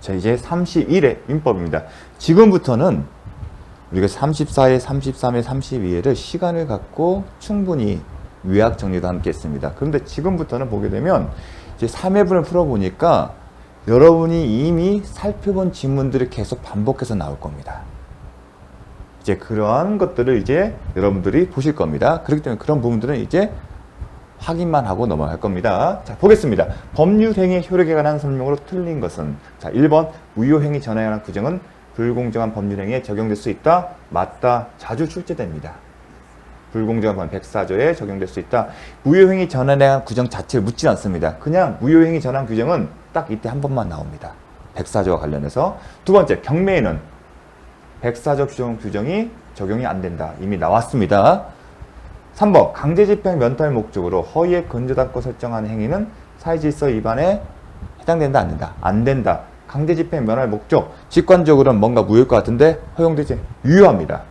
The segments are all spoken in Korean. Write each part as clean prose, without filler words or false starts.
자, 이제 31회 민법입니다. 지금부터는 우리가 34회, 33회, 32회를 시간을 갖고 충분히 요약 정리도 함께 했습니다. 그런데 지금부터는 보게 되면 이제 3회분을 풀어보니까 여러분이 이미 살펴본 지문들이 계속 반복해서 나올 겁니다. 이제 그러한 것들을 이제 여러분들이 보실 겁니다. 그렇기 때문에 그런 부분들은 이제 확인만 하고 넘어갈 겁니다. 자, 보겠습니다. 법률행위 효력에 관한 설명으로 틀린 것은, 자, 1번 무효행위 전환에 관한 규정은 불공정한 법률행위에 적용될 수 있다. 맞다. 자주 출제됩니다. 불공정한 법 104조에 적용될 수 있다. 무효행위 전환에 대한 규정 자체를 묻지 않습니다. 그냥 무효행위 전환 규정은 딱 이때 한 번만 나옵니다. 104조와 관련해서. 두 번째, 경매에는 104조 규정이 적용이 안 된다. 이미 나왔습니다. 3번, 강제집행 면탈 목적으로 허위의 근저당권 설정하는 행위는 사회질서 위반에 해당된다, 안 된다? 안 된다. 강제집행 면할 목적, 직관적으로는 뭔가 무효일 것 같은데 허용되지? 유효합니다.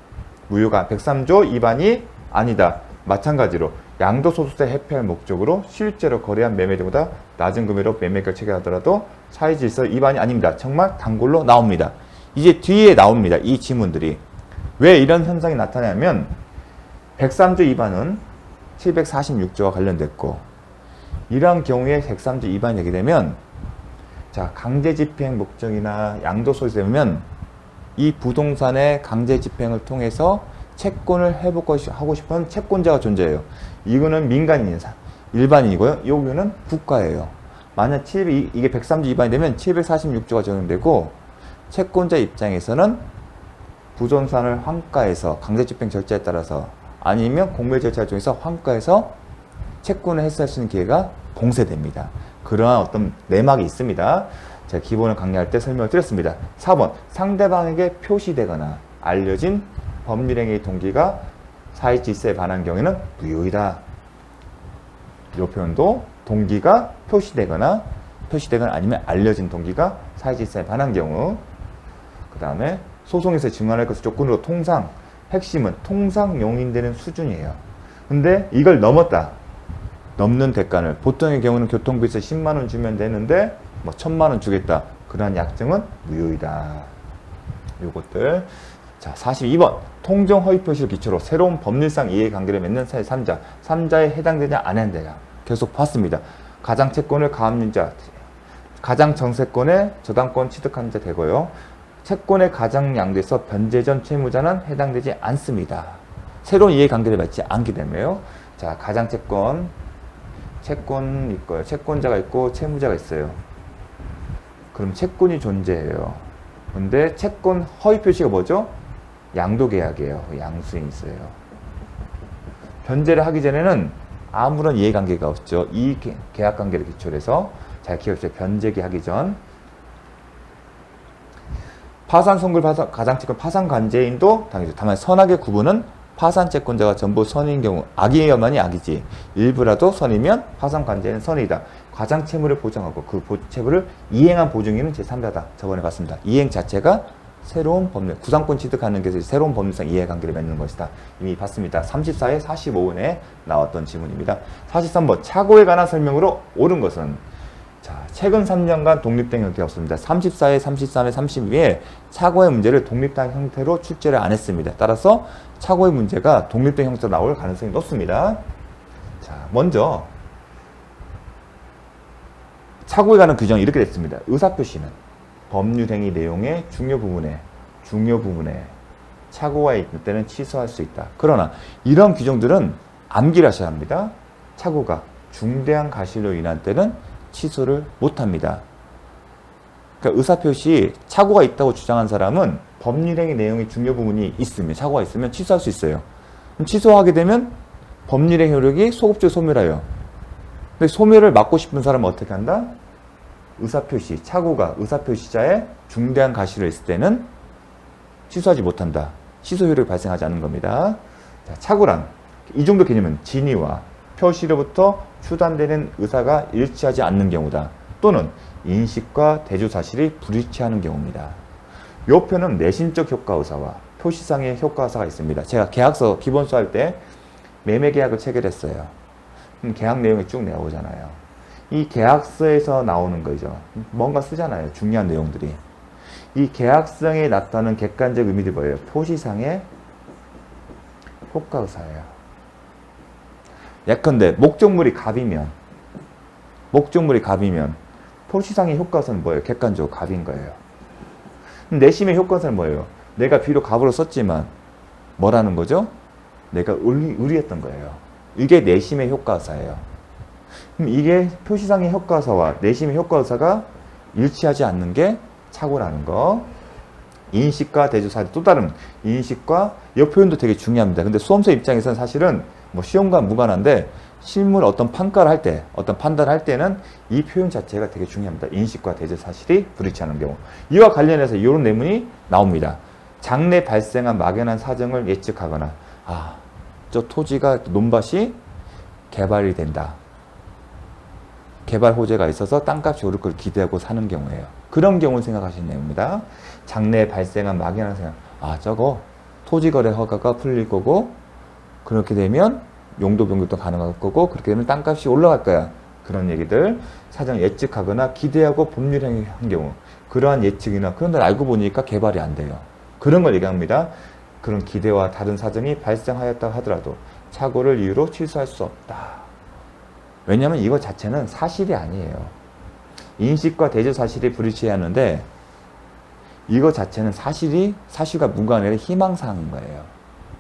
무효가 103조 위반이 아니다. 마찬가지로 양도소득세 회피할 목적으로 실제로 거래한 매매자보다 낮은 금액으로 매매가 체결하더라도 사회질서 위반이 아닙니다. 정말 단골로 나옵니다. 이제 뒤에 나옵니다. 이 지문들이. 왜 이런 현상이 나타나냐면 103조 위반은 746조와 관련됐고, 이러한 경우에 103조 위반이 되게 되면, 자, 강제집행 목적이나 양도소득세면 이 부동산의 강제집행을 통해서 채권을 회복하고 싶은 채권자가 존재해요. 이거는 민간인, 일반인이고요. 여기는 국가예요. 만약 이게 103조 위반이 되면 746조가 적용되고, 채권자 입장에서는 부동산을 환가해서 강제집행 절차에 따라서 아니면 공매 절차를 통해서 환가해서 채권을 해소할 수 있는 기회가 봉쇄됩니다. 그러한 어떤 내막이 있습니다. 제가 기본을 강의할 때 설명을 드렸습니다. 4번, 상대방에게 표시되거나 알려진 법률행위의 동기가 사회질서에 반한 경우에는 무효이다. 이 표현도 동기가 표시되거나 아니면 알려진 동기가 사회질서에 반한 경우. 그 다음에 소송에서 증언할 것을 조건으로 통상, 핵심은 통상 용인되는 수준이에요. 근데 이걸 넘었다. 넘는 대가를, 보통의 경우는 교통비에서 10만원 주면 되는데 뭐 1000만원 주겠다. 그러한 약정은 무효이다. 요것들. 자, 42번. 통정 허위 표시를 기초로 새로운 법률상 이해관계를 맺는 제3자, 3자에 해당되냐 안 해당되냐 계속 봤습니다. 가장 채권을 가압류자, 가장 정세권의 저당권 취득한 자 되고요. 채권의 가장 양도에서 변제 전 채무자는 해당되지 않습니다. 새로운 이해관계를 맺지 않기 때문에요. 자, 가장 채권 있고요. 채권자가 있고 채무자가 있어요. 그럼 채권이 존재해요. 근데 채권 허위 표시가 뭐죠? 양도계약이에요. 양수인이 있어요. 변제를 하기 전에는 아무런 이해관계가 없죠. 이 계약관계를 기초로 해서. 잘 기억해주세요. 변제기 하기 전. 파산 선고 가장 채권 파산 관제인도 당연히. 다만 선악의 구분은 파산 채권자가 전부 선인 경우, 악이야만이 악이지 일부라도 선이면 파산 관제는 선이다. 가장 채무를 보장하고 그 채무를 이행한 보증인은 제3자다. 저번에 봤습니다. 이행 자체가 새로운 법률, 구상권 취득하는 것이 새로운 법률상 이해관계를 맺는 것이다. 이미 봤습니다. 34회 45원에 나왔던 지문입니다. 43번, 착오에 관한 설명으로 옳은 것은, 자, 최근 3년간 독립된 형태가 없습니다. 34회, 33회, 32회 착오의 문제를 독립된 형태로 출제를 안 했습니다. 따라서 착오의 문제가 독립된 형태로 나올 가능성이 높습니다. 자, 먼저 착오에 관한 규정이 이렇게 됐습니다. 의사표시는 법률행위 내용의 중요 부분에 착오가 있을 때는 취소할 수 있다. 그러나 이런 규정들은 암기를 하셔야 합니다. 착오가 중대한 과실로 인한 때는 취소를 못합니다. 그러니까 의사표시 착오가 있다고 주장한 사람은 법률행위 내용의 중요 부분이 있으면, 착오가 있으면 취소할 수 있어요. 그럼 취소하게 되면 법률행위 효력이 소급적으로 소멸해요. 근데 소멸을 막고 싶은 사람은 어떻게 한다? 의사표시, 착오가 의사표시자의 중대한 과실로 있을 때는 취소하지 못한다. 취소 효력이 발생하지 않는 겁니다. 자, 착오란 이 정도 개념은 진위와 표시로부터 추단되는 의사가 일치하지 않는 경우다. 또는 인식과 대조 사실이 불일치하는 경우입니다. 이 표는 내신적 효과 의사와 표시상의 효과 의사가 있습니다. 제가 계약서 기본서 할 때 매매 계약을 체결했어요. 그럼 계약 내용이 쭉 나오잖아요. 이 계약서에서 나오는 거죠. 뭔가 쓰잖아요. 중요한 내용들이. 이 계약성에 나타나는 객관적 의미들이 뭐예요? 표시상의 효과의사예요. 예컨대 목적물이 갑이면 표시상의 효과의사는 뭐예요? 객관적으로 갑인 거예요. 내심의 효과의사는 뭐예요? 내가 비록 갑으로 썼지만 뭐라는 거죠? 내가 의리했던 거예요. 이게 내심의 효과의사예요. 그럼 이게 표시상의 효과의사와 내심의 효과의사가 일치하지 않는 게 착오라는 거. 인식과 대조사의 또 다른 인식과 이 표현도 되게 중요합니다. 근데 수험생 입장에서는 사실은 뭐 시험과 무관한데 실물 어떤 평가를 할 때, 어떤 판단을 할 때는 이 표현 자체가 되게 중요합니다. 인식과 대조 사실이 불일치하는 경우. 이와 관련해서 이런 내문이 나옵니다. 장래 발생한 막연한 사정을 예측하거나 저 토지가 논밭이 개발이 된다. 개발 호재가 있어서 땅값이 오를 걸 기대하고 사는 경우예요. 그런 경우를 생각하시는 내용입니다. 장래에 발생한 막연한 생각. 저거 토지거래 허가가 풀릴 거고 그렇게 되면 용도 변경도 가능할 거고 그렇게 되면 땅값이 올라갈 거야. 그런 얘기들 사정 예측하거나 기대하고 법률 행위한 경우 그러한 예측이나 그런 걸 알고 보니까 개발이 안 돼요. 그런 걸 얘기합니다. 그런 기대와 다른 사정이 발생하였다 하더라도 착오를 이유로 취소할 수 없다. 왜냐하면 이거 자체는 사실이 아니에요. 인식과 대조 사실이 불일치해야 하는데 이거 자체는 사실과 무관한 아니라 희망사항인 거예요.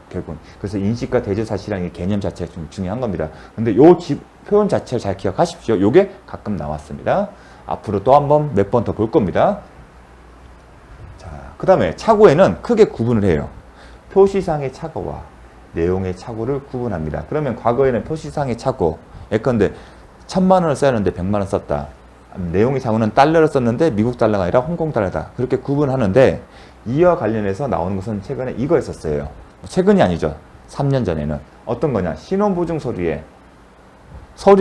결국은. 그래서 인식과 대조 사실이라는 개념 자체가 좀 중요한 겁니다. 근데 요 표현 자체를 잘 기억하십시오. 요게 가끔 나왔습니다. 앞으로 또 한 번 몇 번 더 볼 겁니다. 자, 그 다음에 착오에는 크게 구분을 해요. 표시상의 착오와 내용의 착오를 구분합니다. 그러면 과거에는 표시상의 착오, 예컨대 1000만 원을 써야 하는데 100만 원 썼다. 내용의 착오는 달러를 썼는데 미국 달러가 아니라 홍콩 달러다. 그렇게 구분하는데 이와 관련해서 나오는 것은 최근에 이거였었어요. 최근이 아니죠. 3년 전에는. 어떤 거냐. 신원보증 서류에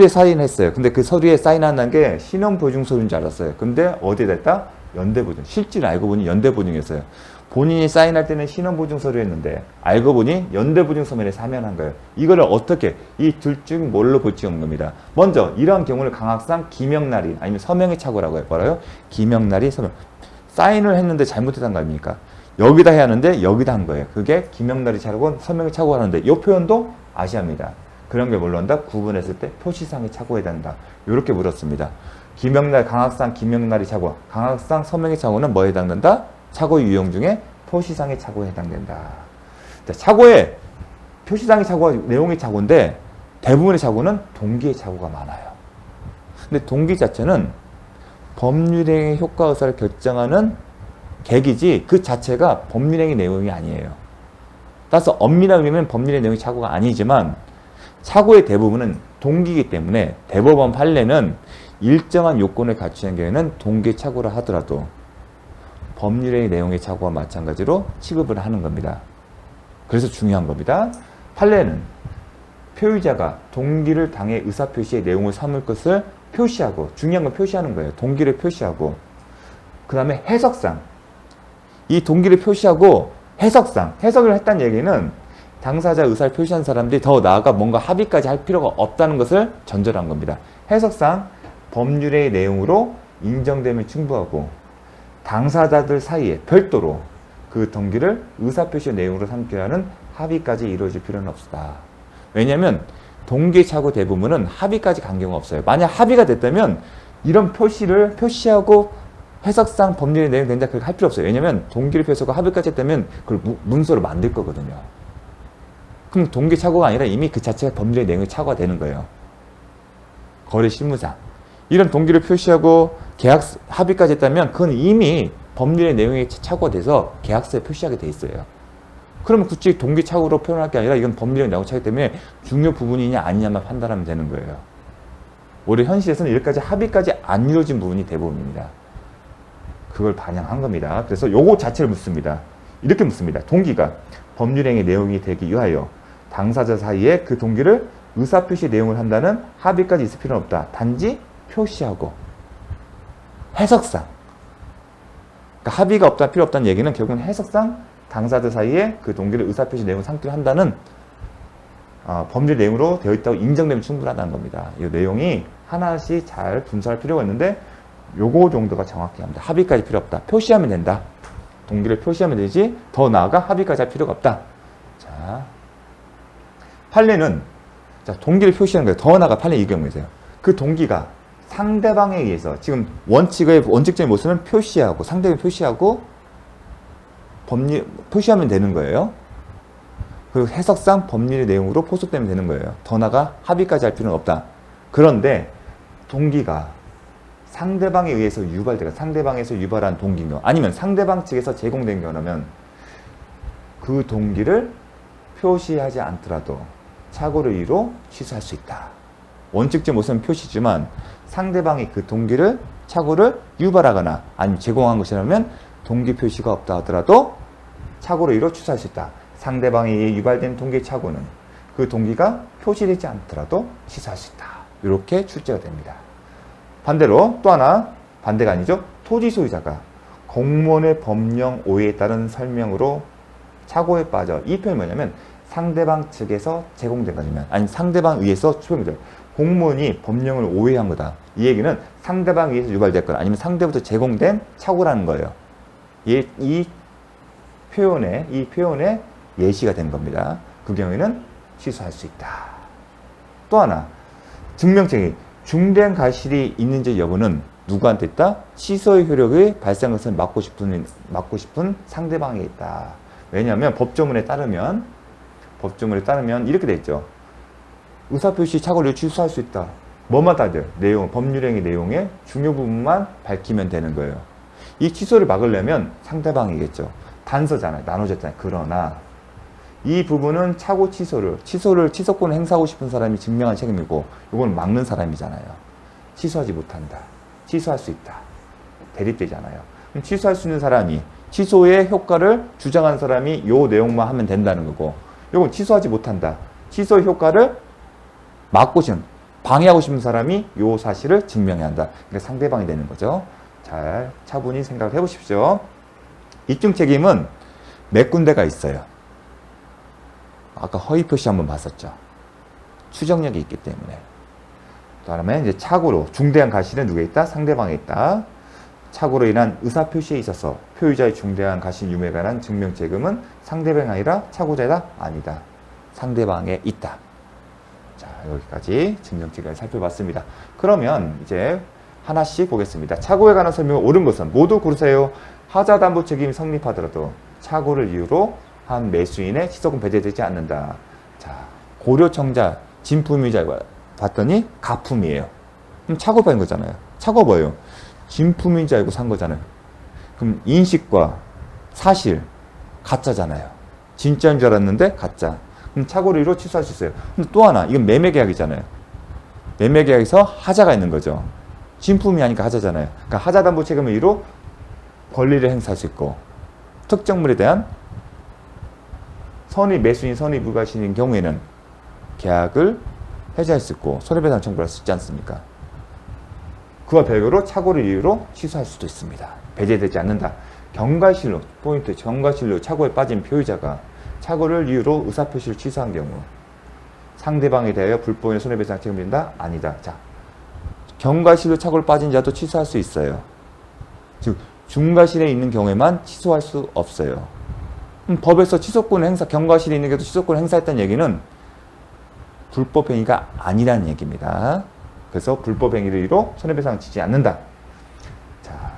사인했어요. 근데 그 서류에 사인한다는 게 신원보증 서류인 줄 알았어요. 근데 어디에 됐다? 연대보증. 실제로 알고 보니 연대보증이었어요. 본인이 사인할 때는 신원보증 서류였는데 알고 보니 연대보증 서면에 사면한 거예요. 이거를 어떻게 이 둘 중 뭘로 볼지 없는 겁니다. 먼저 이러한 경우를 강학상 기명날이 아니면 서명의 착오라고 해요. 뭐라요? 기명날이 서명. 사인을 했는데 잘못했다는 거 아닙니까? 여기다 해야 하는데 여기다 한 거예요. 그게 기명날이 착오고 서명의 착오가 하는데 이 표현도 아시아입니다. 그런 게 뭘로 한다? 구분했을 때 표시상의 착오에 해당한다. 이렇게 물었습니다. 기명날, 강학상, 기명날이 착오. 강학상, 서명의 착오는 뭐에 해당된다? 착오 유형 중에 표시상의 착오에 해당된다. 자, 착오에 표시상의 착오와 내용의 착오인데 대부분의 착오는 동기의 착오가 많아요. 근데 동기 자체는 법률행위 효과 의사를 결정하는 계기지 그 자체가 법률행위 내용이 아니에요. 따라서 엄밀한 의미는 법률의 내용이 착오가 아니지만 착오의 대부분은 동기이기 때문에 대법원 판례는 일정한 요건을 갖추는 경우에는 동기 착오라 하더라도 법률의 내용의 착오와 마찬가지로 취급을 하는 겁니다. 그래서 중요한 겁니다. 판례는 표의자가 동기를 당해 의사표시의 내용을 삼을 것을 표시하고 중요한 건 표시하는 거예요. 동기를 표시하고 그 다음에 해석상 이 동기를 표시하고 해석을 했다는 얘기는 당사자 의사를 표시한 사람들이 더 나아가 뭔가 합의까지 할 필요가 없다는 것을 전제한 겁니다. 해석상 법률의 내용으로 인정됨을 충분하고 당사자들 사이에 별도로 그 동기를 의사표시의 내용으로 삼기로 하는 합의까지 이루어질 필요는 없다. 왜냐하면 동기 착오 대부분은 합의까지 간 경우가 없어요. 만약 합의가 됐다면 이런 표시를 표시하고 해석상 법률의 내용이 된다 그렇게 할 필요 없어요. 왜냐하면 동기를 표시하고 합의까지 했다면 그걸 문서로 만들 거거든요. 그럼 동기 착오가 아니라 이미 그 자체가 법률의 내용이 착오가 되는 거예요. 거래 실무상. 이런 동기를 표시하고 계약 합의까지 했다면 그건 이미 법률의 내용이 착오가 돼서 계약서에 표시하게 돼 있어요. 그러면 굳이 동기 착오로 표현할 게 아니라 이건 법률의 내용 차이기 때문에 중요 부분이냐 아니냐만 판단하면 되는 거예요. 오히려 현실에서는 이렇게까지 합의까지 안 이루어진 부분이 대부분입니다. 그걸 반영한 겁니다. 그래서 요거 자체를 묻습니다. 이렇게 묻습니다. 동기가 법률행위 내용이 되기 위하여 당사자 사이에 그 동기를 의사표시 내용을 한다는 합의까지 있을 필요는 없다. 단지 표시하고 해석상 그러니까 합의가 없다 필요 없다는 얘기는 결국은 해석상 당사자 사이에 그 동기를 의사표시 내용을 삼기로 한다는 법률 내용으로 되어 있다고 인정되면 충분하다는 겁니다. 이 내용이 하나씩 잘 분석할 필요가 있는데 요거 정도가 정확히 합니다. 합의까지 필요 없다. 표시하면 된다. 동기를 표시하면 되지 더 나아가 합의까지 할 필요가 없다. 자, 판례는 자, 동기를 표시하는 거예요. 더 나아가 판례 이 경우에서요. 그 동기가 상대방에 의해서 지금 원칙적인 모습은 표시하고 상대방이 표시하고 법률 표시하면 되는 거예요. 그리고 해석상 법률의 내용으로 포섭되면 되는 거예요. 더 나아가 합의까지 할 필요는 없다. 그런데 동기가 상대방에 의해서 유발되고 상대방에서 유발한 동기인 경우 아니면 상대방 측에서 제공된 경우라면 그 동기를 표시하지 않더라도 착오를 이유로 취소할 수 있다. 원칙적 모습은 표시지만 상대방이 그 동기를 착오를 유발하거나 아니면 제공한 것이라면 동기 표시가 없다 하더라도 착오를 이유로 취소할 수 있다. 상대방에 의해 유발된 동기의 착오는 그 동기가 표시되지 않더라도 취소할 수 있다. 이렇게 출제가 됩니다. 반대로 또 하나 반대가 아니죠. 토지 소유자가 공무원의 법령 오해에 따른 설명으로 착오에 빠져 이 표현이 뭐냐면 상대방 측에서 제공된 거냐면 아니면 상대방 위에서 추정된 공무원이 법령을 오해한 거다. 이 얘기는 상대방 위에서 유발됐거나 아니면 상대부터 제공된 착오라는 거예요. 이 표현에 예시가 된 겁니다. 그 경우에는 취소할 수 있다. 또 하나 증명책이 중대한 과실이 있는지 여부는 누구한테 있다? 취소의 효력이 발생한 것을 막고 싶은 상대방에 있다. 왜냐하면 법조문에 따르면 이렇게 돼 있죠. 의사표시 착오를 취소할 수 있다. 뭐만 따져요? 내용, 법률행위 내용의 중요 부분만 밝히면 되는 거예요. 이 취소를 막으려면 상대방이겠죠. 단서잖아요. 나눠졌잖아요. 그러나 이 부분은 착오 취소권을 행사하고 싶은 사람이 증명한 책임이고 이건 막는 사람이잖아요. 취소하지 못한다. 취소할 수 있다. 대립되잖아요. 그럼 취소할 수 있는 사람이 취소의 효과를 주장한 사람이 요 내용만 하면 된다는 거고 이건 취소하지 못한다. 취소의 효과를 방해하고 싶은 사람이 요 사실을 증명해야 한다. 그러니까 상대방이 되는 거죠. 잘 차분히 생각을 해보십시오. 입증 책임은 몇 군데가 있어요. 아까 허위 표시 한번 봤었죠. 추정력이 있기 때문에. 그다음에 이제 착오로 중대한 과실은 누구에 있다? 상대방에 있다. 착오로 인한 의사 표시에 있어서 표의자의 중대한 과실 유무에 관한 증명 책임은 상대방이 아니라 착오자이다? 아니다. 상대방에 있다. 자, 여기까지 증명 책임을 살펴봤습니다. 그러면 이제 하나씩 보겠습니다. 착오에 관한 설명을 옳은 것은 모두 고르세요. 하자 담보 책임이 성립하더라도 착오를 이유로 한 매수인의 취소금 배제되지 않는다. 자, 고려청자 진품이자 봤더니 가품이에요. 그럼 착오 받은 거잖아요. 착오 뭐예요? 진품인 줄 알고 산 거잖아요. 그럼 인식과 사실 가짜잖아요. 진짜인 줄 알았는데 가짜. 그럼 착오를 이유로 취소할 수 있어요. 근데 또 하나 이건 매매계약이잖아요. 매매계약에서 하자가 있는 거죠. 진품이 아니까 하자잖아요. 그러니까 하자담보 책임을 이유로 권리를 행사할 수 있고 특정물에 대한 매수인 선의 불가시인 경우에는 계약을 해지할 수 있고 손해배상 청구를 할 수 있지 않습니까? 그와 별개로 착오를 이유로 취소할 수도 있습니다. 배제되지 않는다. 경과실로 포인트 경과실로 착오에 빠진 표의자가 착오를 이유로 의사표시를 취소한 경우 상대방에 대하여 불법인의 손해배상 책임을 진다? 아니다. 자, 경과실로 착오를 빠진 자도 취소할 수 있어요. 즉 중과실에 있는 경우에만 취소할 수 없어요. 법에서 취소권 행사, 경과실에 있는 게도 취소권 행사했다는 얘기는 불법 행위가 아니라는 얘기입니다. 그래서 불법 행위를 이유로 손해배상을 지지 않는다. 자,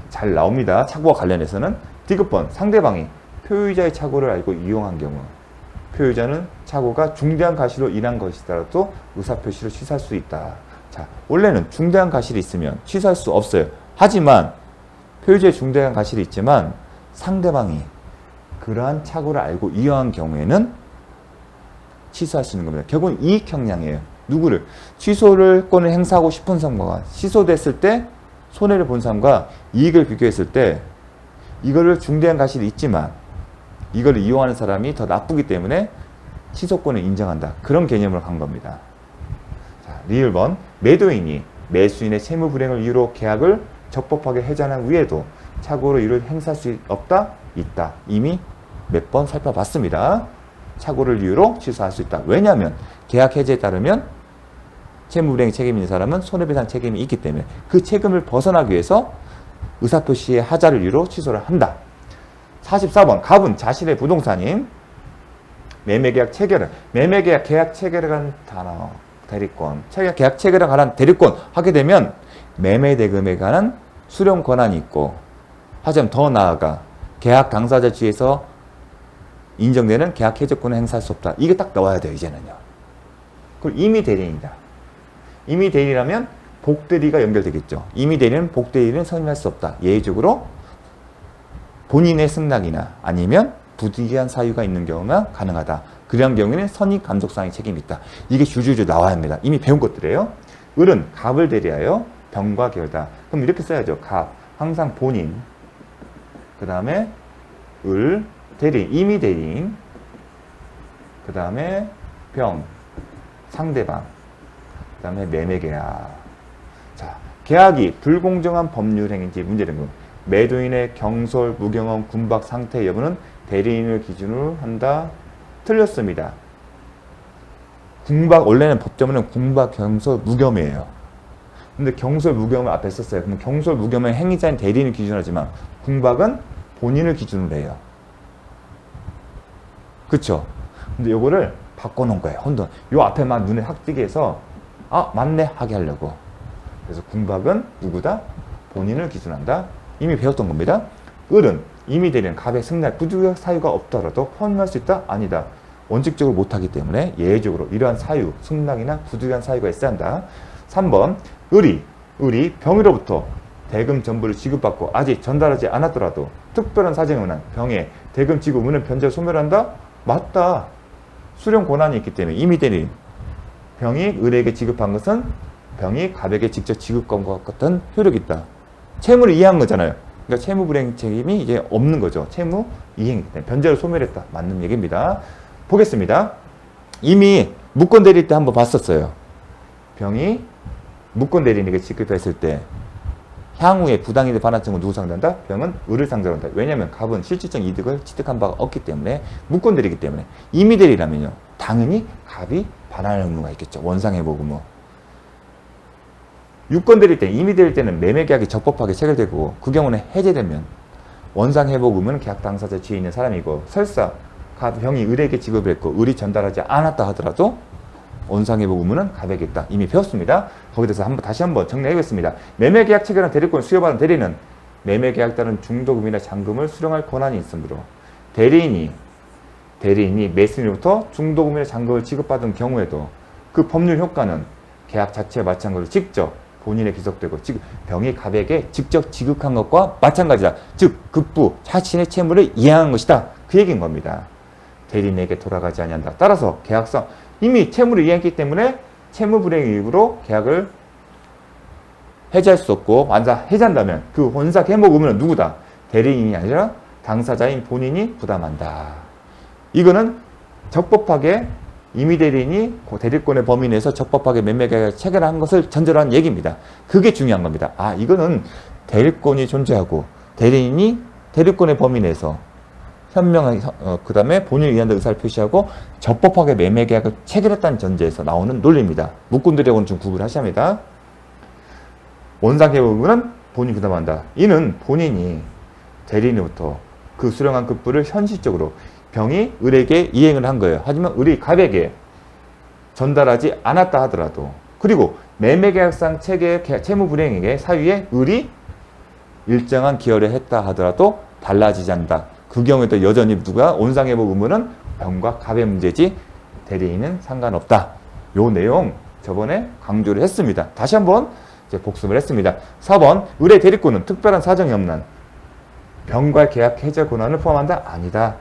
잘 나옵니다. 착오와 관련해서는 디귿번 상대방이 표의자의 착오를 알고 이용한 경우 표의자는 착오가 중대한 과실로 인한 것이더라도 의사표시를 취소할 수 있다. 자, 원래는 중대한 과실이 있으면 취소할 수 없어요. 하지만 표의자의 중대한 과실이 있지만 상대방이 그러한 착오를 알고 이용한 경우에는 취소할 수 있는 겁니다. 결국은 이익 형량이에요. 누구를? 취소권을 행사하고 싶은 사람과 취소됐을 때 손해를 본 사람과 이익을 비교했을 때 이거를 중대한 과실이 있지만 이걸 이용하는 사람이 더 나쁘기 때문에 취소권을 인정한다. 그런 개념으로 간 겁니다. 자, 리을번 매도인이 매수인의 채무 불이행을 이유로 계약을 적법하게 해지한 후에도 착오로 이를 행사할 수 없다? 있다. 이미 몇 번 살펴봤습니다. 착오를 이유로 취소할 수 있다. 왜냐하면 계약 해지에 따르면 채무불이행 책임이 있는 사람은 손해배상 책임이 있기 때문에 그 책임을 벗어나기 위해서 의사표시의 하자를 이유로 취소를 한다. 44번 갑은 자신의 부동산인 매매계약 체결을 매매계약 계약 체결에 관한 단어 대리권 계약 체결에 관한 대리권 하게 되면 매매대금에 관한 수령 권한이 있고 하지만 더 나아가 계약 당사자 지위에서 인정되는 계약 해제권을 행사할 수 없다. 이게 딱 나와야 돼요. 이제는요. 그리고 임의 대리인이다. 임의 대리라면 복대리가 연결되겠죠. 임의 대리는 복대리는 선임할 수 없다. 예외적으로 본인의 승낙이나 아니면 부득이한 사유가 있는 경우만 가능하다. 그러한 경우에는 선임 감독상의 책임이 있다. 이게 주주주 나와야 합니다. 이미 배운 것들이에요. 을은 갑을 대리하여 병과 계열다. 그럼 이렇게 써야죠. 갑 항상 본인 그 다음에 을 대리인 임의 대리인 그 다음에 병 상대방 그 다음에 매매계약. 자, 계약이 불공정한 법률 행위인지 문제된 건 매도인의 경솔, 무경험, 군박 상태 여부는 대리인을 기준으로 한다. 틀렸습니다. 군박 원래는 법조문은 군박, 경솔, 무겸이에요. 근데 경솔, 무겸을 앞에 썼어요. 그럼 경솔, 무겸은 행위자인 대리인을 기준으로 하지만 군박은 본인을 기준으로 해요. 그쵸? 근데 요거를 바꿔놓은 거예요. 혼돈. 요 앞에만 눈에 확 띄게 해서 아 맞네 하게 하려고. 그래서 군박은 누구다? 본인을 기준한다. 이미 배웠던 겁니다. 을은 임의 대리는 갑의 승낙 부득이한 사유가 없더라도 포함할 수 있다? 아니다. 원칙적으로 못하기 때문에 예외적으로 이러한 사유, 승낙이나 부득이한 사유가 있어야 한다. 3번 을이 병으로부터 대금 전부를 지급받고 아직 전달하지 않았더라도 특별한 사정에 의한 병의 대금 지급 의무는 변제를 소멸한다? 맞다. 수령 권한이 있기 때문에 임의 대리 병이 을에게 지급한 것은 병이 갑에게 직접 지급한 것 같은 효력이 있다. 채무를 이해한 거잖아요. 그러니까 채무불이행 책임이 이제 없는 거죠. 채무 이행 때문에 변제를 소멸했다. 맞는 얘기입니다. 보겠습니다. 이미 무권 대리일 때 한번 봤었어요. 병이 무권 대리인에게 지급했을 때 향후에 부당이득 반환증은 누구 상대한다? 병은 을을 상대로 한다. 왜냐하면 갑은 실질적 이득을 취득한 바가 없기 때문에 무권 대리이기 때문에 임의 대리라면요. 당연히 갑이 반환할 의무가 있겠죠. 원상회복 의무. 유권 대리일 때, 임의 대리일 때는 매매계약이 적법하게 체결되고 그 경우는 해제되면 원상회복 의무는 계약 당사자 지위에 있는 사람이고 설사 병이 을에게 지급을 했고 을이 전달하지 않았다 하더라도 원상회복 의무는 갑에게 있다. 이미 배웠습니다. 거기에 대해서 다시 한번 정리해보겠습니다. 매매계약 체결한 대리권 수여받은 대리는 매매계약 따른 중도금이나 잔금을 수령할 권한이 있으므로 대리인이 매수인으로부터 중도금이나 잔금을 지급받은 경우에도 그 법률 효과는 계약 자체와 마찬가지로 직접 본인에 기속되고 병이 갑에게 직접 지급한 것과 마찬가지다. 즉 급부 자신의 채무를 이행한 것이다. 그 얘기인 겁니다. 대리인에게 돌아가지 아니한다. 따라서 계약상 이미 채무를 이행했기 때문에 채무불이행 이유로 계약을 해지할 수 없고 해지한다면 그 원상 회복 의무는 누구다? 대리인이 아니라 당사자인 본인이 부담한다. 이거는 적법하게 임의 대리인이 대리권의 범위 내에서 적법하게 매매계약을 체결한 것을 전제로 한 얘기입니다. 그게 중요한 겁니다. 아, 이거는 대리권이 존재하고 대리인이 대리권의 범위 내에서 현명하게 그 다음에 본인이 의한다 의사를 표시하고 적법하게 매매계약을 체결했다는 전제에서 나오는 논리입니다. 무권들하고는 좀 구분하셔야 합니다. 원상회복 의무는 본인이 부담한다. 이는 본인이 대리인으로부터 그 수령한 급부를 현실적으로 병이 을에게 이행을 한 거예요. 하지만 을이 갑에게 전달하지 않았다 하더라도 그리고 매매계약상 채무불이행에게 사유에 을이 일정한 기여를 했다 하더라도 달라지지 않는다. 그 경우에도 여전히 누가 원상회복 의무는 병과 갑의 문제지 대리인은 상관없다. 요 내용 저번에 강조를 했습니다. 다시 한번 이제 복습을 했습니다. 4번 을의 대리권은 특별한 사정이 없는 한 병과 계약 해제 권한을 포함한다? 아니다.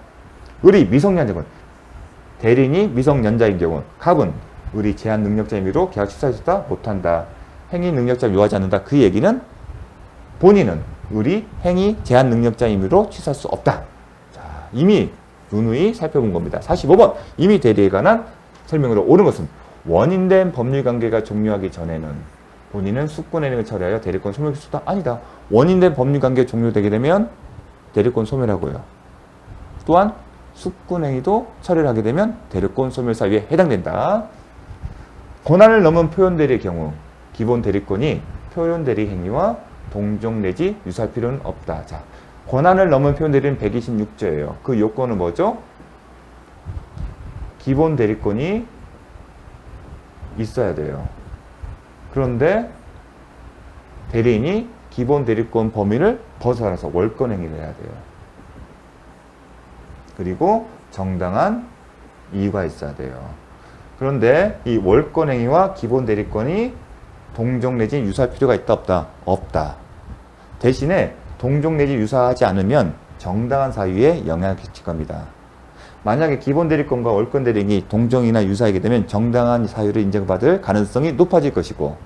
을이 미성년자건 대리인이 미성년자인 경우 갑은 을이 제한 능력자인 의미로 계약 취소할 수 있다? 못한다. 행위 능력자를 요하지 않는다. 그 얘기는 본인은 을이 행위 제한 능력자인 의미로 취소할 수 없다. 자, 이미 누누이 살펴본 겁니다. 45번 임의 대리에 관한 설명으로 옳은 것은 원인된 법률관계가 종료하기 전에는 본인은 숙권행위를 처리하여 대리권 소멸할 수 있다? 아니다. 원인된 법률관계 종료되게 되면 대리권 소멸하고요. 또한 숙권행위도 처리를 하게 되면 대리권 소멸 사유에 해당된다. 권한을 넘은 표현 대리의 경우 기본 대리권이 표현 대리 행위와 동종 내지 유사할 필요는 없다. 자, 권한을 넘은 표현 대리는 126조예요. 그 요건은 뭐죠? 기본 대리권이 있어야 돼요. 그런데 대리인이 기본 대리권 범위를 벗어나서 월권 행위를 해야 돼요. 그리고 정당한 이유가 있어야 돼요. 그런데 이 월권 행위와 기본 대리권이 동종 내지 유사할 필요가 있다 없다? 없다. 대신에 동종 내지 유사하지 않으면 정당한 사유에 영향을 끼칠 겁니다. 만약에 기본 대리권과 월권 대리인이 동종이나 유사하게 되면 정당한 사유를 인정받을 가능성이 높아질 것이고,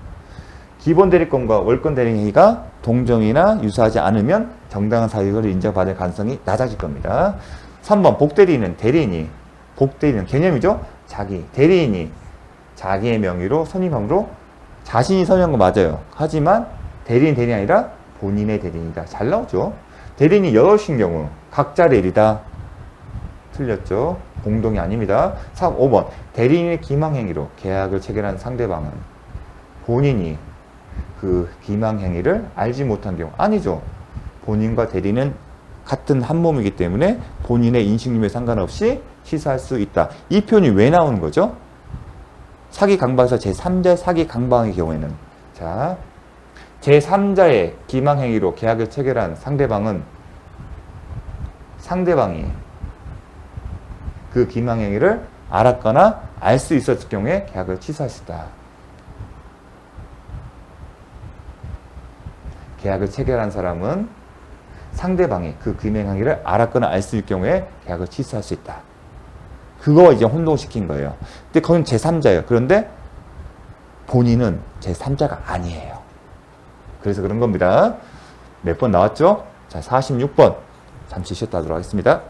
기본 대리권과 월권 대리 행위가 동종이나 유사하지 않으면 정당한 사유를 인정받을 가능성이 낮아질 겁니다. 3번 복대리인은 복대리인은 개념이죠. 대리인이 자기의 명의로 선임함으로 자신이 선임한 거 맞아요. 하지만 대리인이 아니라 본인의 대리인이다. 잘 나오죠. 대리인이 여럿인 경우 각자 대리다. 틀렸죠. 공동이 아닙니다. 5번 대리인의 기망행위로 계약을 체결한 상대방은 본인이 그 기망행위를 알지 못한 경우 아니죠. 본인과 대리는 같은 한 몸이기 때문에 본인의 인식률에 상관없이 시사할 수 있다. 이 표현이 왜 나오는 거죠? 사기 강박에서 제3자의 사기 강박의 경우에는, 자, 제3자의 기망행위로 계약을 체결한 상대방이 그 기망행위를 알았거나 알 수 있었을 경우에 계약을 취소할 수 있다. 계약을 체결한 사람은 상대방이 그 기망행위를 알았거나 알 수 있을 경우에 계약을 취소할 수 있다. 그거 이제 혼동시킨 거예요. 근데 그건 제3자예요. 그런데 본인은 제3자가 아니에요. 그래서 그런 겁니다. 몇 번 나왔죠? 자, 46번. 잠시 쉬었다 하도록 하겠습니다.